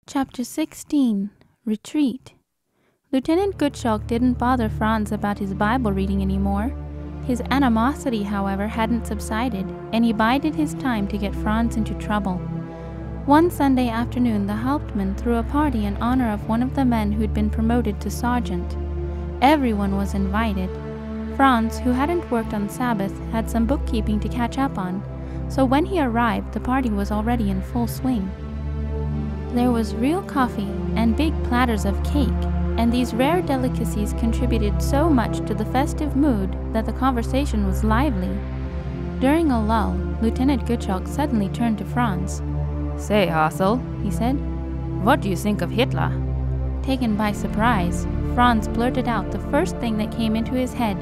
Chapter 16. Retreat. Lieutenant Goodchalk didn't bother Franz about his Bible reading anymore. His animosity, however, hadn't subsided, and he bided his time to get Franz into trouble. One Sunday afternoon, the Hauptmann threw a party in honor of one of the men who'd been promoted to sergeant. Everyone was invited. Franz, who hadn't worked on Sabbath, had some bookkeeping to catch up on, so when he arrived, the party was already in full swing. There was real coffee and big platters of cake, and these rare delicacies contributed so much to the festive mood that the conversation was lively. During a lull, Lieutenant Goodchalk suddenly turned to Franz. "Say, Hasel," he said, "what do you think of Hitler?" Taken by surprise, Franz blurted out the first thing that came into his head.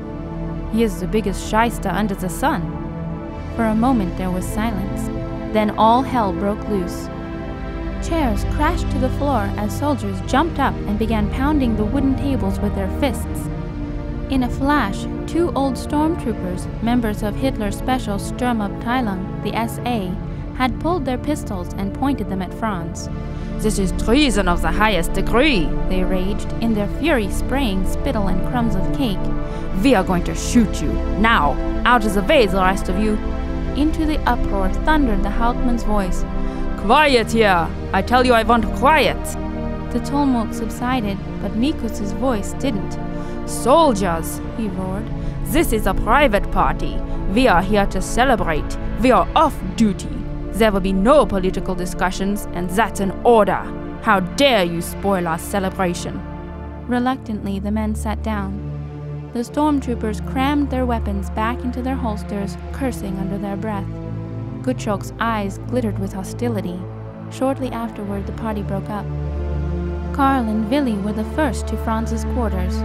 "He is the biggest shyster under the sun." For a moment there was silence. Then all hell broke loose. Chairs crashed to the floor as soldiers jumped up and began pounding the wooden tables with their fists. In a flash, two old stormtroopers, members of Hitler's Special Sturmabteilung, the SA, had pulled their pistols and pointed them at Franz. "This is treason of the highest degree," they raged, in their fury spraying spittle and crumbs of cake. "We are going to shoot you. Now, out of the way, the rest of you." Into the uproar thundered the Hauptmann's voice. "Quiet here! I tell you I want quiet!" The tumult subsided, but Mikus's voice didn't. "Soldiers," he roared, "this is a private party. We are here to celebrate. We are off duty. There will be no political discussions, and that's an order. How dare you spoil our celebration?" Reluctantly, the men sat down. The stormtroopers crammed their weapons back into their holsters, cursing under their breath. Goodchalk's eyes glittered with hostility. Shortly afterward, the party broke up. Karl and Willy were the first to Franz's quarters.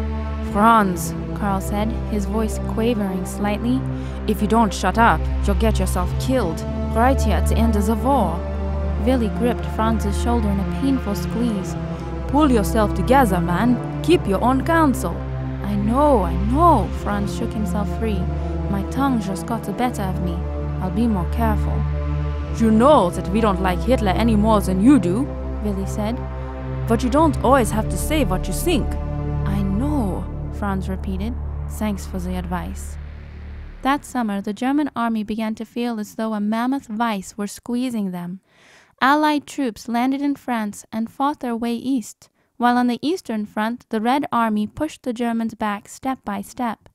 "Franz," Karl said, his voice quavering slightly, "if you don't shut up, you'll get yourself killed, right here at the end of the war." Willy gripped Franz's shoulder in a painful squeeze. "Pull yourself together, man. Keep your own counsel." I know, Franz shook himself free. "My tongue just got the better of me. I'll be more careful." "You know that we don't like Hitler any more than you do," Willy said. "But you don't always have to say what you think." "I know," Franz repeated. "Thanks for the advice." That summer, the German army began to feel as though a mammoth vice were squeezing them. Allied troops landed in France and fought their way east, while on the eastern front, the Red Army pushed the Germans back step by step.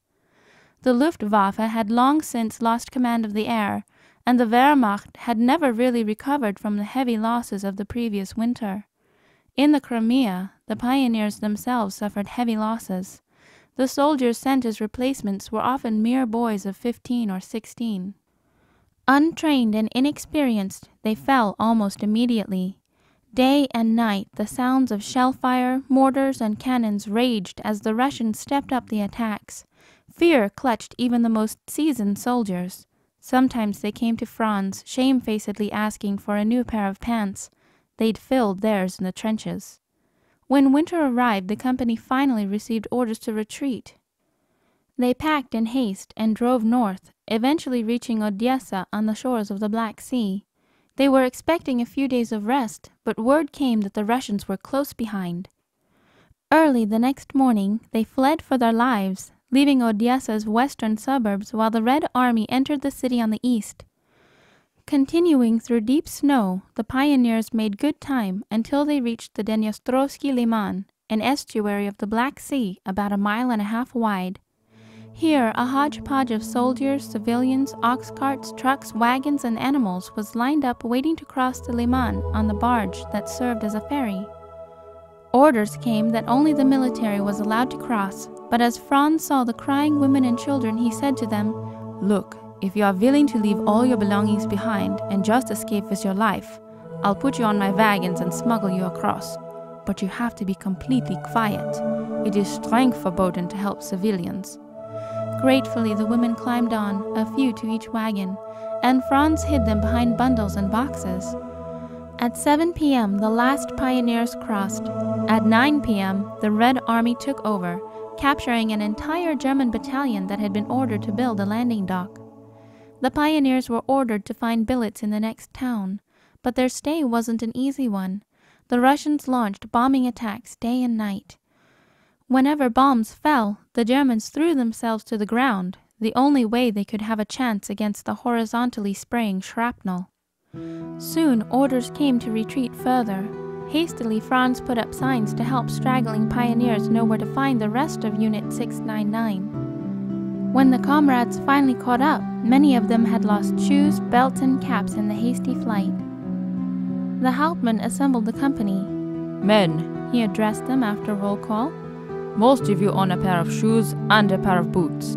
The Luftwaffe had long since lost command of the air, and the Wehrmacht had never really recovered from the heavy losses of the previous winter. In the Crimea, the pioneers themselves suffered heavy losses. The soldiers sent as replacements were often mere boys of 15 or 16. Untrained and inexperienced, they fell almost immediately. Day and night, the sounds of shellfire, mortars, and cannons raged as the Russians stepped up the attacks. Fear clutched even the most seasoned soldiers. Sometimes they came to Franz, shamefacedly asking for a new pair of pants. They'd filled theirs in the trenches. When winter arrived, the company finally received orders to retreat. They packed in haste and drove north, eventually reaching Odessa on the shores of the Black Sea. They were expecting a few days of rest, but word came that the Russians were close behind. Early the next morning, they fled for their lives, leaving Odessa's western suburbs while the Red Army entered the city on the east. Continuing through deep snow, the pioneers made good time until they reached the Dniestrovsky Liman, an estuary of the Black Sea about 1.5 miles wide. Here, a hodgepodge of soldiers, civilians, ox carts, trucks, wagons, and animals was lined up waiting to cross the Liman on the barge that served as a ferry. Orders came that only the military was allowed to cross, but as Franz saw the crying women and children, he said to them, "Look, if you are willing to leave all your belongings behind and just escape with your life, I'll put you on my wagons and smuggle you across. But you have to be completely quiet. It is strength forbidden to help civilians." Gratefully, the women climbed on, a few to each wagon, and Franz hid them behind bundles and boxes. At 7 p.m., the last pioneers crossed. At 9 p.m., the Red Army took over, capturing an entire German battalion that had been ordered to build a landing dock. The pioneers were ordered to find billets in the next town, but their stay wasn't an easy one. The Russians launched bombing attacks day and night. Whenever bombs fell, the Germans threw themselves to the ground, the only way they could have a chance against the horizontally spraying shrapnel. Soon orders came to retreat further. Hastily, Franz put up signs to help straggling pioneers know where to find the rest of Unit 699. When the comrades finally caught up, many of them had lost shoes, belts, and caps in the hasty flight. The Hauptmann assembled the company. Men, He addressed them after roll call. most of you own a pair of shoes and a pair of boots.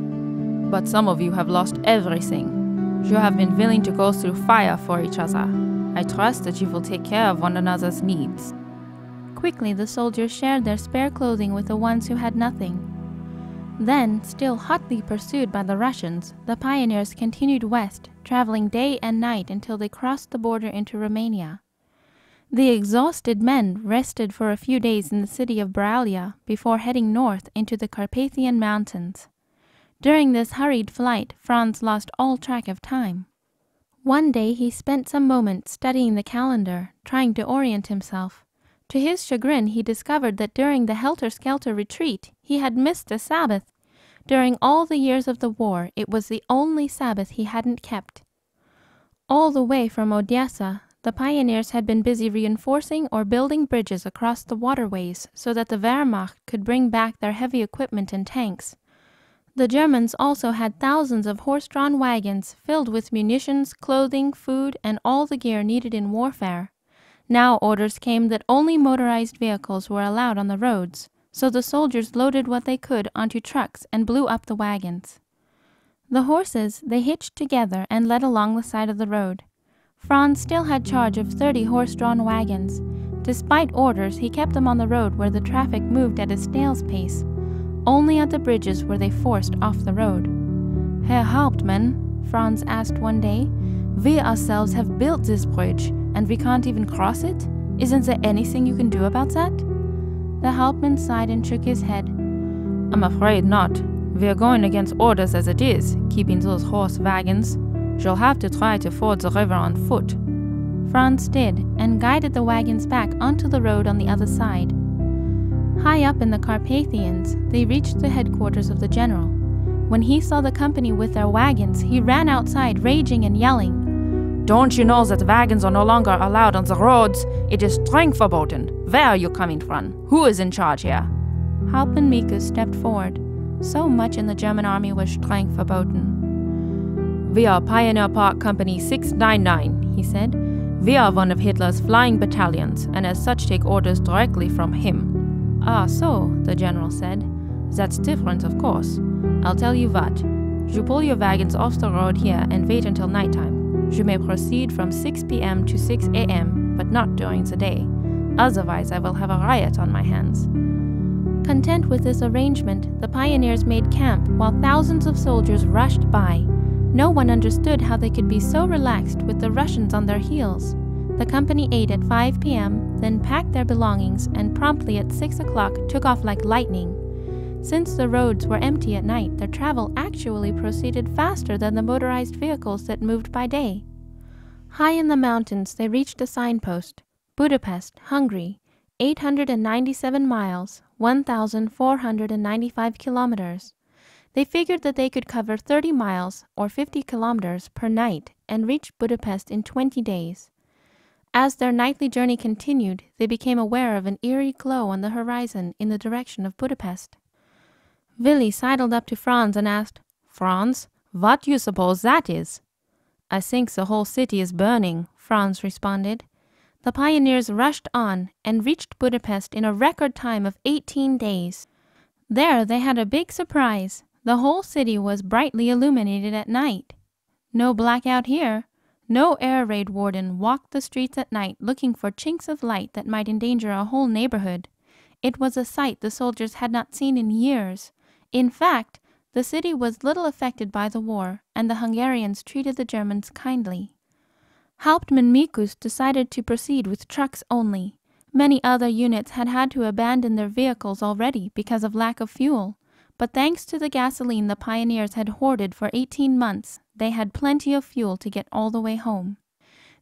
But some of you have lost everything. You have been willing to go through fire for each other. I trust that you will take care of one another's needs. Quickly, the soldiers shared their spare clothing with the ones who had nothing. Then, still hotly pursued by the Russians, the pioneers continued west, traveling day and night until they crossed the border into Romania. The exhausted men rested for a few days in the city of Bralia before heading north into the Carpathian Mountains. During this hurried flight, Franz lost all track of time. One day he spent some moments studying the calendar, trying to orient himself. To his chagrin, he discovered that during the helter-skelter retreat, he had missed a Sabbath. During all the years of the war, it was the only Sabbath he hadn't kept. All the way from Odessa, the pioneers had been busy reinforcing or building bridges across the waterways so that the Wehrmacht could bring back their heavy equipment and tanks. The Germans also had thousands of horse-drawn wagons filled with munitions, clothing, food, and all the gear needed in warfare. Now orders came that only motorized vehicles were allowed on the roads, so the soldiers loaded what they could onto trucks and blew up the wagons. The horses they hitched together and led along the side of the road. Franz still had charge of 30 horse-drawn wagons. Despite orders, he kept them on the road where the traffic moved at a snail's pace. Only at the bridges were they forced off the road. "Herr Hauptmann," Franz asked one day, "we ourselves have built this bridge, and we can't even cross it? Isn't there anything you can do about that?" The Hauptmann sighed and shook his head. "I'm afraid not. We are going against orders as it is, keeping those horse wagons. You'll have to try to ford the river on foot." Franz did, and guided the wagons back onto the road on the other side. High up in the Carpathians, they reached the headquarters of the general. When he saw the company with their wagons, he ran outside, raging and yelling. "Don't you know that wagons are no longer allowed on the roads? It is streng verboten. Where are you coming from? Who is in charge here?" Hauptmann Mikus stepped forward. So much in the German army was streng verboten. "We are Pioneer Park Company 699, he said. "We are one of Hitler's flying battalions, and as such take orders directly from him." "Ah, so," the general said. "That's different, of course. I'll tell you what. You pull your wagons off the road here and wait until nighttime. You may proceed from 6 p.m. to 6 a.m., but not during the day. Otherwise, I will have a riot on my hands." Content with this arrangement, the pioneers made camp while thousands of soldiers rushed by. No one understood how they could be so relaxed with the Russians on their heels. The company ate at 5 p.m., then packed their belongings and promptly at 6 o'clock took off like lightning. Since the roads were empty at night, their travel actually proceeded faster than the motorized vehicles that moved by day. High in the mountains, they reached a signpost. Budapest, Hungary, 897 miles, 1,495 kilometers. They figured that they could cover 30 miles, or 50 kilometers, per night and reach Budapest in 20 days. As their nightly journey continued, they became aware of an eerie glow on the horizon in the direction of Budapest. Willi sidled up to Franz and asked, "Franz, what do you suppose that is?" "I think the whole city is burning," Franz responded. The pioneers rushed on and reached Budapest in a record time of 18 days. There they had a big surprise. The whole city was brightly illuminated at night. No blackout here. No air raid warden walked the streets at night looking for chinks of light that might endanger a whole neighborhood. It was a sight the soldiers had not seen in years. In fact, the city was little affected by the war, and the Hungarians treated the Germans kindly. Hauptmann Mikus decided to proceed with trucks only. Many other units had had to abandon their vehicles already because of lack of fuel, but thanks to the gasoline the pioneers had hoarded for 18 months, they had plenty of fuel to get all the way home.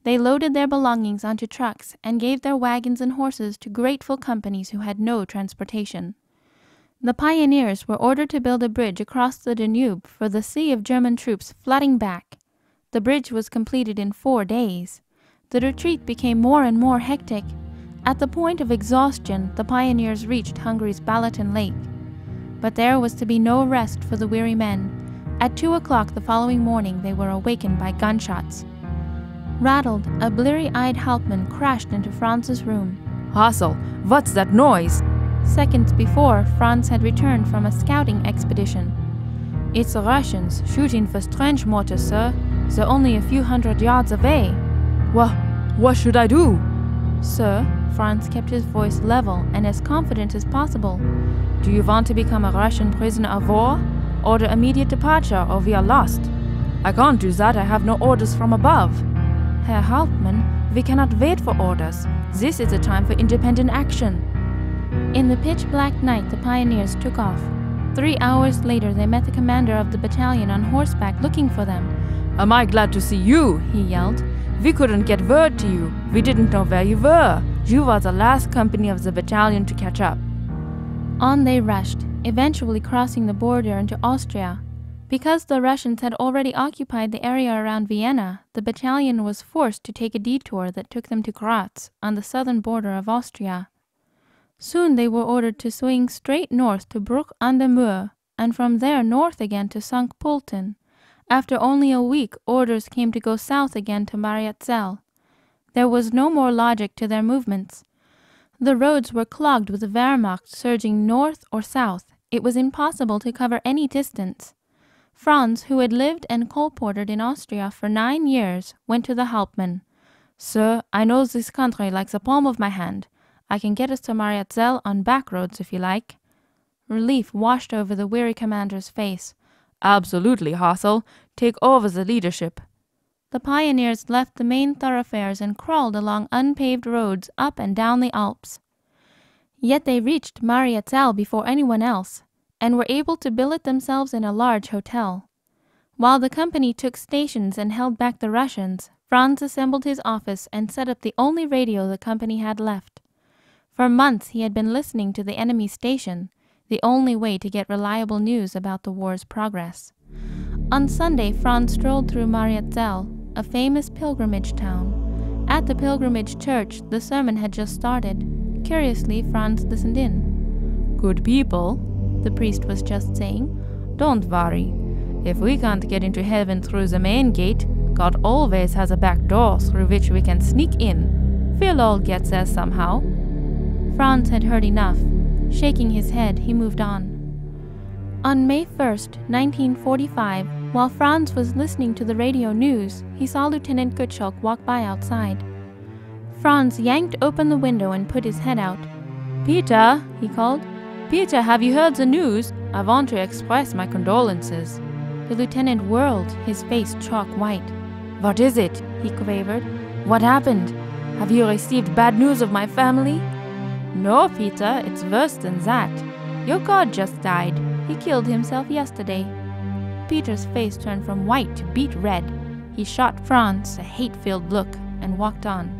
They loaded their belongings onto trucks and gave their wagons and horses to grateful companies who had no transportation. The pioneers were ordered to build a bridge across the Danube for the sea of German troops flooding back. The bridge was completed in 4 days. The retreat became more and more hectic. At the point of exhaustion, the pioneers reached Hungary's Balaton Lake. But there was to be no rest for the weary men. At 2 o'clock the following morning, they were awakened by gunshots. Rattled, a bleary-eyed Hauptmann crashed into Franz's room. Hasel, what's that noise? Seconds before, Franz had returned from a scouting expedition. It's the Russians shooting for trench mortars, sir. They're only a few hundred yards away. What should I do? Sir, Franz kept his voice level and as confident as possible. Do you want to become a Russian prisoner of war? Order immediate departure or we are lost. I can't do that, I have no orders from above. Herr Hauptmann, we cannot wait for orders. This is a time for independent action. In the pitch-black night, the pioneers took off. 3 hours later, they met the commander of the battalion on horseback looking for them. Am I glad to see you, he yelled. We couldn't get word to you. We didn't know where you were. You were the last company of the battalion to catch up. On they rushed, eventually crossing the border into Austria. Because the Russians had already occupied the area around Vienna, the battalion was forced to take a detour that took them to Graz, on the southern border of Austria. Soon they were ordered to swing straight north to Bruck an der Mur, and from there north again to St. Pölten. After only a week, orders came to go south again to Mariazell. There was no more logic to their movements. The roads were clogged with the Wehrmacht surging north or south. It was impossible to cover any distance. Franz, who had lived and colported in Austria for 9 years, went to the Hauptmann. Sir, I know this country like the palm of my hand. I can get us to Mariazell on back roads if you like. Relief washed over the weary commander's face. Absolutely, Hasel. Take over the leadership. The pioneers left the main thoroughfares and crawled along unpaved roads up and down the Alps. Yet they reached Mariazell before anyone else, and were able to billet themselves in a large hotel. While the company took stations and held back the Russians, Franz assembled his office and set up the only radio the company had left. For months he had been listening to the enemy station, the only way to get reliable news about the war's progress. On Sunday, Franz strolled through Mariazell, a famous pilgrimage town. At the pilgrimage church, the sermon had just started. Curiously, Franz listened in. Good people, the priest was just saying. Don't worry. If we can't get into heaven through the main gate, God always has a back door through which we can sneak in. We'll all get there somehow. Franz had heard enough. Shaking his head, he moved on. On May 1st, 1945, while Franz was listening to the radio news, he saw Lieutenant Gottschalk walk by outside. Franz yanked open the window and put his head out. Peter, he called. Peter, have you heard the news? I want to express my condolences. The lieutenant whirled, his face chalk white. What is it? He quavered. What happened? Have you received bad news of my family? No, Peter, it's worse than that. Your god just died. He killed himself yesterday. Peter's face turned from white to beet red. He shot Franz a hate-filled look and walked on.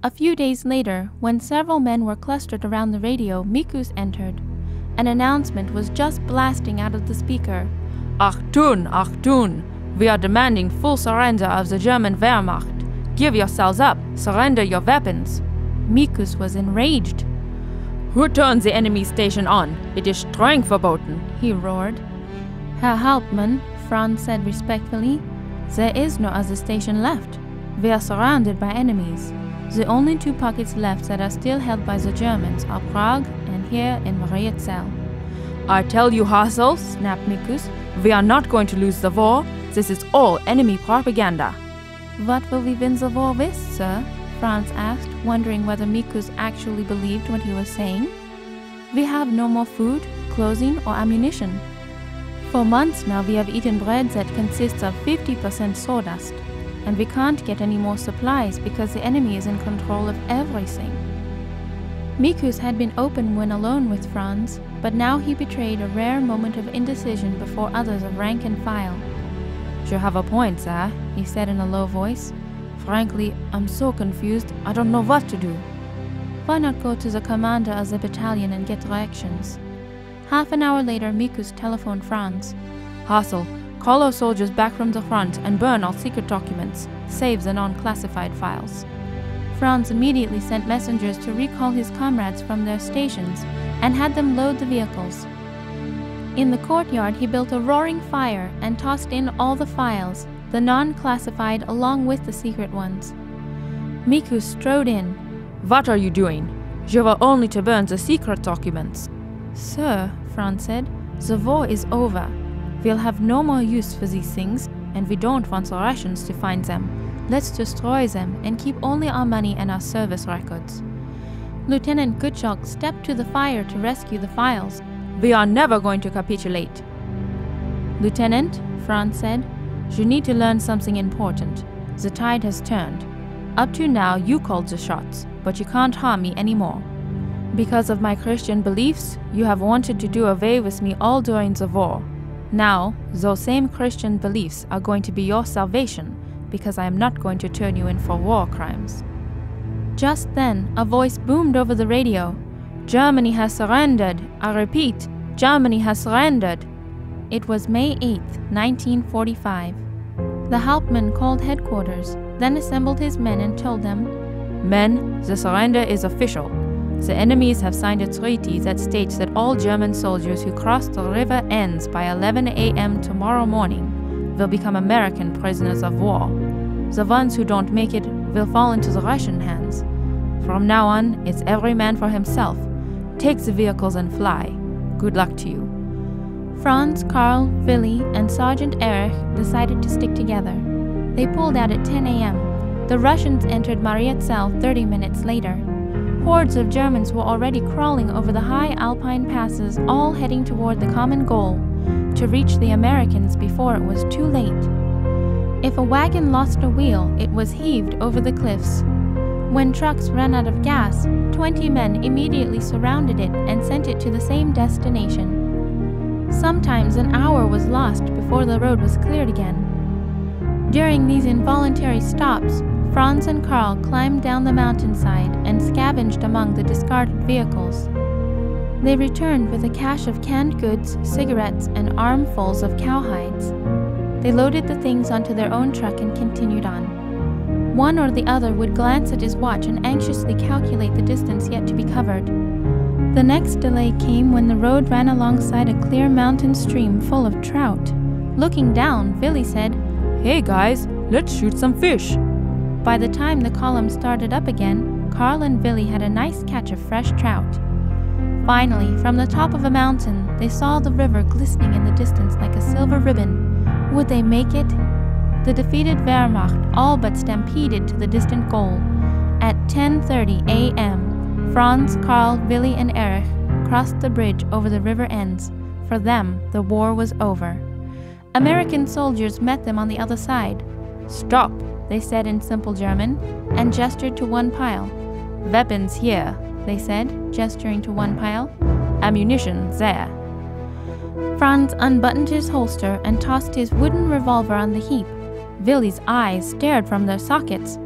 A few days later, when several men were clustered around the radio, Mikus entered. An announcement was just blasting out of the speaker. Achtung, Achtung! We are demanding full surrender of the German Wehrmacht. Give yourselves up. Surrender your weapons. Mikus was enraged. Who turned the enemy station on? It is strength verboten, he roared. Herr Hauptmann, Franz said respectfully, there is no other station left. We are surrounded by enemies. The only 2 pockets left that are still held by the Germans are Prague and here in Mariazell. I tell you, Hasel, snapped Mikus, we are not going to lose the war. This is all enemy propaganda. What will we win the war with, sir? Franz asked, wondering whether Mikus actually believed what he was saying. We have no more food, clothing, or ammunition. For months now we have eaten bread that consists of 50% sawdust, and we can't get any more supplies because the enemy is in control of everything. Mikus had been open when alone with Franz, but now he betrayed a rare moment of indecision before others of rank and file. You have a point, sir, he said in a low voice. Frankly, I'm so confused, I don't know what to do. Why not go to the commander of the battalion and get directions? Half an hour later, Mikus telephoned Franz. Hasel, call our soldiers back from the front and burn all secret documents. Save the non-classified files. Franz immediately sent messengers to recall his comrades from their stations and had them load the vehicles. In the courtyard, he built a roaring fire and tossed in all the files, the non-classified along with the secret ones. Mikus strode in. What are you doing? You were only to burn the secret documents. Sir, Franz said, the war is over. We'll have no more use for these things, and we don't want the Russians to find them. Let's destroy them and keep only our money and our service records. Lieutenant Gottschalk stepped to the fire to rescue the files. We are never going to capitulate. Lieutenant, Franz said, you need to learn something important. The tide has turned. Up to now, you called the shots, but you can't harm me anymore. Because of my Christian beliefs, you have wanted to do away with me all during the war. Now, those same Christian beliefs are going to be your salvation, because I am not going to turn you in for war crimes. Just then, a voice boomed over the radio. Germany has surrendered. I repeat, Germany has surrendered. It was May 8th, 1945. The Hauptmann called headquarters, then assembled his men and told them, Men, the surrender is official. The enemies have signed a treaty that states that all German soldiers who cross the river Enns by 11 a.m. tomorrow morning will become American prisoners of war. The ones who don't make it will fall into the Russian hands. From now on, it's every man for himself. Take the vehicles and fly. Good luck to you. Franz, Karl, Willi, and Sergeant Erich decided to stick together. They pulled out at 10 a.m. The Russians entered Mariazell 30 minutes later. Hordes of Germans were already crawling over the high alpine passes, all heading toward the common goal, to reach the Americans before it was too late. If a wagon lost a wheel, it was heaved over the cliffs. When trucks ran out of gas, 20 men immediately surrounded it and sent it to the same destination. Sometimes an hour was lost before the road was cleared again. During these involuntary stops, Franz and Karl climbed down the mountainside and scavenged among the discarded vehicles. They returned with a cache of canned goods, cigarettes, and armfuls of cowhides. They loaded the things onto their own truck and continued on. One or the other would glance at his watch and anxiously calculate the distance yet to be covered. The next delay came when the road ran alongside a clear mountain stream full of trout. Looking down, Willi said, Hey guys, let's shoot some fish. By the time the column started up again, Karl and Willi had a nice catch of fresh trout. Finally, from the top of a mountain, they saw the river glistening in the distance like a silver ribbon. Would they make it? The defeated Wehrmacht all but stampeded to the distant goal. At 10:30 a.m., Franz, Karl, Willi, and Erich crossed the bridge over the river Enns. For them, the war was over. American soldiers met them on the other side. Stop, they said in simple German, and gestured to one pile. Weapons here, they said, gesturing to one pile. Ammunition there. Franz unbuttoned his holster and tossed his wooden revolver on the heap. Willi's eyes stared from their sockets.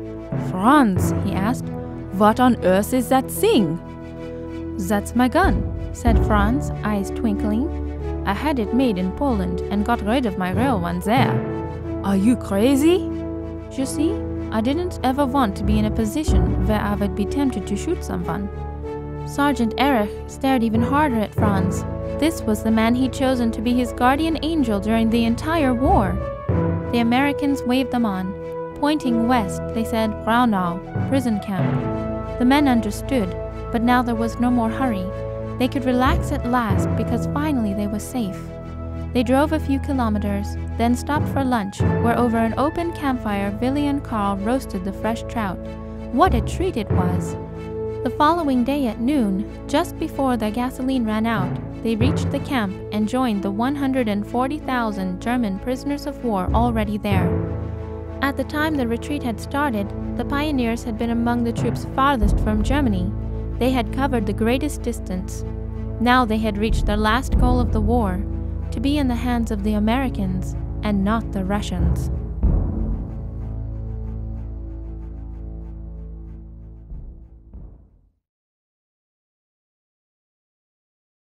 Franz, he asked, what on earth is that thing? That's my gun, said Franz, eyes twinkling. I had it made in Poland and got rid of my real one there. Are you crazy? You see, I didn't ever want to be in a position where I would be tempted to shoot someone. Sergeant Erich stared even harder at Franz. This was the man he'd chosen to be his guardian angel during the entire war. The Americans waved them on. Pointing west, they said, Braunau, prison camp. The men understood, but now there was no more hurry. They could relax at last because finally they were safe. They drove a few kilometers, then stopped for lunch, where over an open campfire Willi and Karl roasted the fresh trout. What a treat it was! The following day at noon, just before their gasoline ran out, they reached the camp and joined the 140,000 German prisoners of war already there. At the time the retreat had started, the pioneers had been among the troops farthest from Germany. They had covered the greatest distance. Now they had reached their last goal of the war, to be in the hands of the Americans and not the Russians.